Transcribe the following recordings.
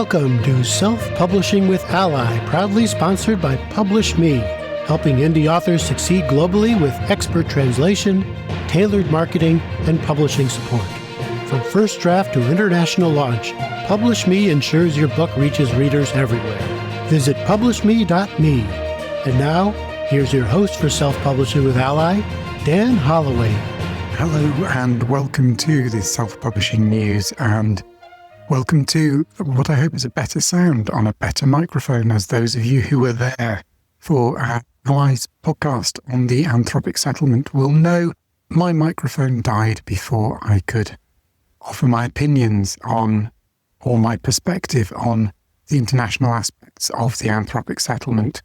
Welcome to Self-Publishing with Ally, proudly sponsored by Publish Me, helping indie authors succeed globally with expert translation, tailored marketing, and publishing support. From first draft to international launch, Publish Me ensures your book reaches readers everywhere. Visit publishme.me. And now, here's your host for Self-Publishing with Ally, Dan Holloway. Hello and welcome to the Self-Publishing News, and welcome to what I hope is a better sound on a better microphone, as those of you who were there for Ally's podcast on the Anthropic settlement will know. My microphone died before I could offer my opinions on, or my perspective on, the international aspects of the Anthropic settlement.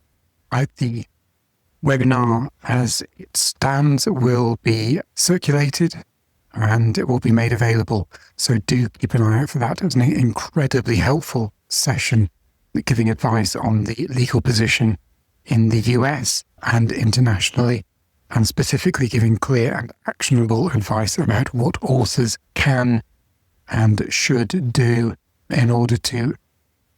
The webinar as it stands will be circulated and it will be made available. So do keep an eye out for that. It was an incredibly helpful session giving advice on the legal position in the US and internationally, and specifically giving clear and actionable advice about what authors can and should do in order to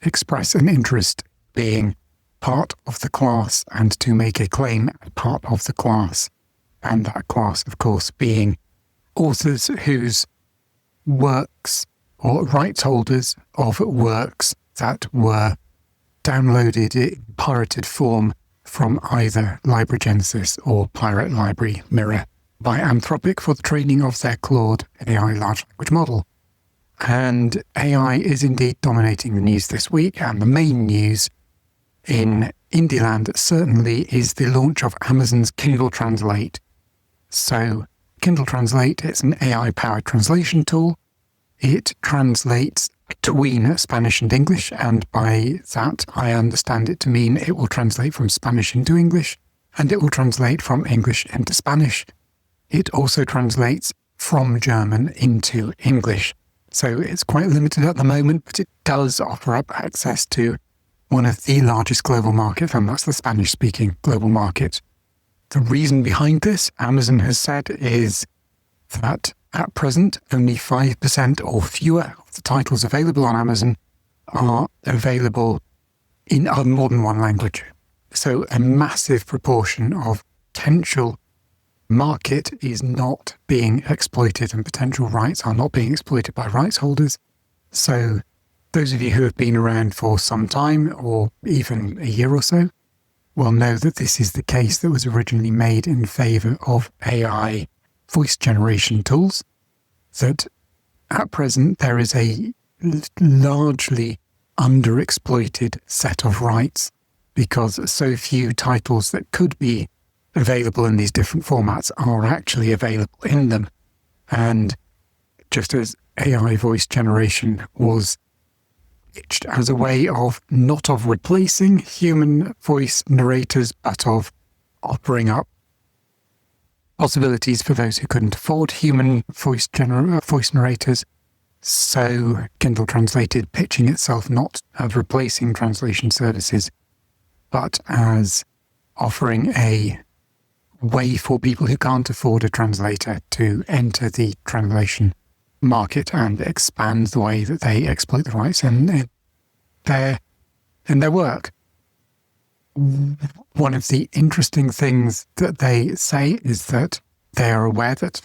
express an interest being part of the class and to make a claim as part of the class. And that class, of course, being authors whose works or rights holders of works that were downloaded in pirated form from either LibraGenesis or Pirate Library Mirror by Anthropic for the training of their Claude AI large language model. And AI is indeed dominating the news this week, and the main news in Indieland certainly is the launch of Amazon's Kindle Translate. So Kindle Translate is an AI-powered translation tool. It translates between Spanish and English, and by that I understand it to mean it will translate from Spanish into English, and it will translate from English into Spanish. It also translates from German into English. So it's quite limited at the moment, but it does offer up access to one of the largest global markets, and that's the Spanish-speaking global market. The reason behind this, Amazon has said, is that at present, only 5% or fewer of the titles available on Amazon are available in more than one language. So a massive proportion of potential market is not being exploited, and potential rights are not being exploited by rights holders. So those of you who have been around for some time, or even a year or so, will know that this is the case that was originally made in favour of AI voice generation tools, that at present there is a largely underexploited set of rights because so few titles that could be available in these different formats are actually available in them. And just as AI voice generation was pitched as a way of not of replacing human voice narrators, but of offering up possibilities for those who couldn't afford human voice narrators, so Kindle Translated pitching itself not as replacing translation services, but as offering a way for people who can't afford a translator to enter the translation market and expand the way that they exploit the rights in their work. One of the interesting things that they say is that they are aware that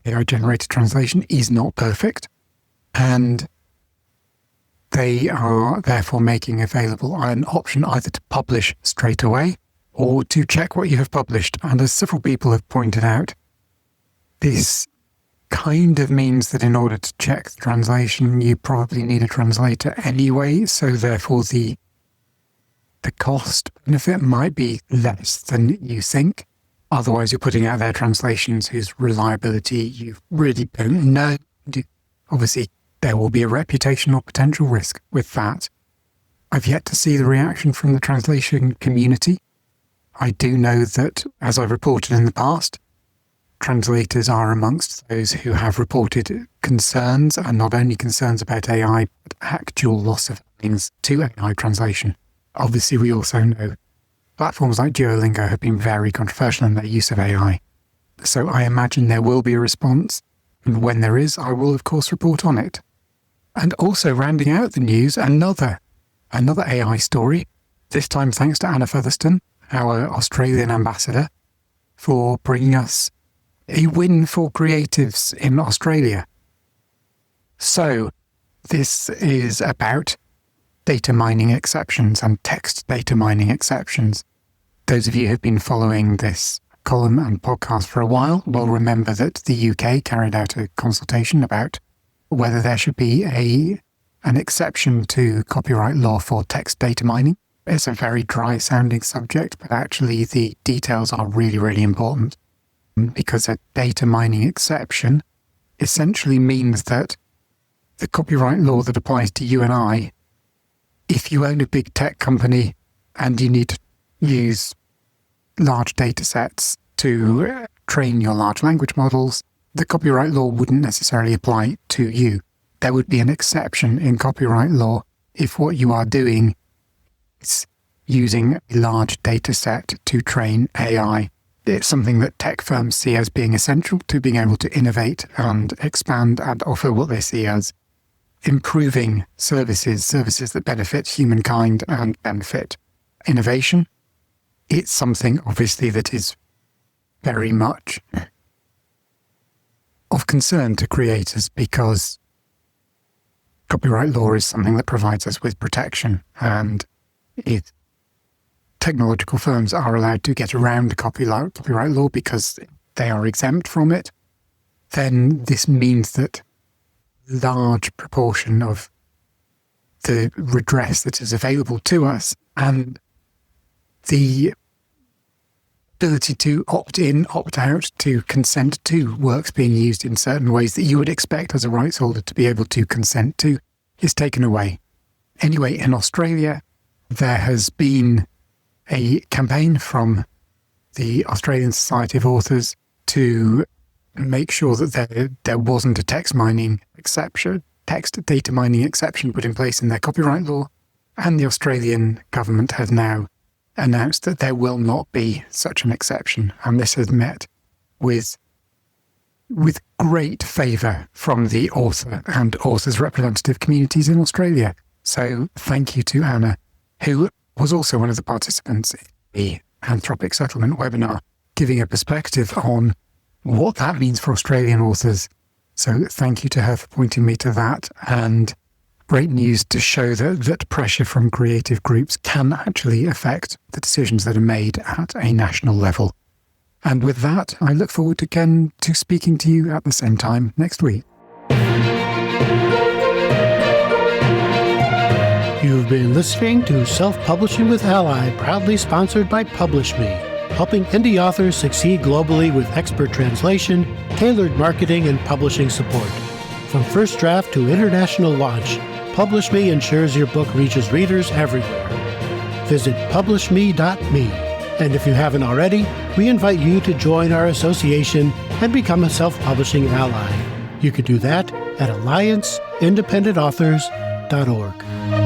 AI-generated translation is not perfect, and they are therefore making available an option either to publish straight away or to check what you have published. And as several people have pointed out, this kind of means that in order to check the translation, you probably need a translator anyway, so therefore the cost benefit might be less than you think. Otherwise, you're putting out there translations whose reliability you really don't know. Obviously, there will be a reputational potential risk with that. I've yet to see the reaction from the translation community. I do know that, as I've reported in the past, translators are amongst those who have reported concerns, and not only concerns about AI, but actual loss of earnings to AI translation. Obviously, we also know platforms like Duolingo have been very controversial in their use of AI. So I imagine there will be a response, and when there is, I will of course report on it. And also rounding out the news, another AI story, this time thanks to Anna Featherston, our Australian ambassador, for bringing us a win for creatives in Australia. So, this is about data mining exceptions and text data mining exceptions. Those of you who've been following this column and podcast for a while will remember that the UK carried out a consultation about whether there should be an exception to copyright law for text data mining. It's a very dry-sounding subject, but actually the details are really, really important, because a data mining exception essentially means that the copyright law that applies to you and I, if you own a big tech company and you need to use large data sets to train your large language models, the copyright law wouldn't necessarily apply to you. There would be an exception in copyright law if what you are doing is using a large data set to train AI. It's something that tech firms see as being essential to being able to innovate and expand and offer what they see as improving services that benefit humankind and benefit innovation. It's something, obviously, that is very much of concern to creators, because copyright law is something that provides us with protection, and if technological firms are allowed to get around copyright law because they are exempt from it, then this means that large proportion of the redress that is available to us and the ability to opt in, opt out, to consent to works being used in certain ways that you would expect as a rights holder to be able to consent to is taken away. Anyway, in Australia, there has been a campaign from the Australian Society of Authors to make sure that there wasn't a text data mining exception put in place in their copyright law, and the Australian government has now announced that there will not be such an exception, and this has met with great favour from the author and authors' representative communities in Australia. So thank you to Anna, who was also one of the participants in the Anthropic Settlement webinar, giving a perspective on what that means for Australian authors. So thank you to her for pointing me to that, and great news to show that pressure from creative groups can actually affect the decisions that are made at a national level. And with that, I look forward to speaking to you at the same time next week. You've been listening to Self-Publishing with Ally, proudly sponsored by PublishMe, helping indie authors succeed globally with expert translation, tailored marketing, and publishing support. From first draft to international launch, PublishMe ensures your book reaches readers everywhere. Visit publishme.me, and if you haven't already, we invite you to join our association and become a self-publishing ally. You can do that at allianceindependentauthors.org.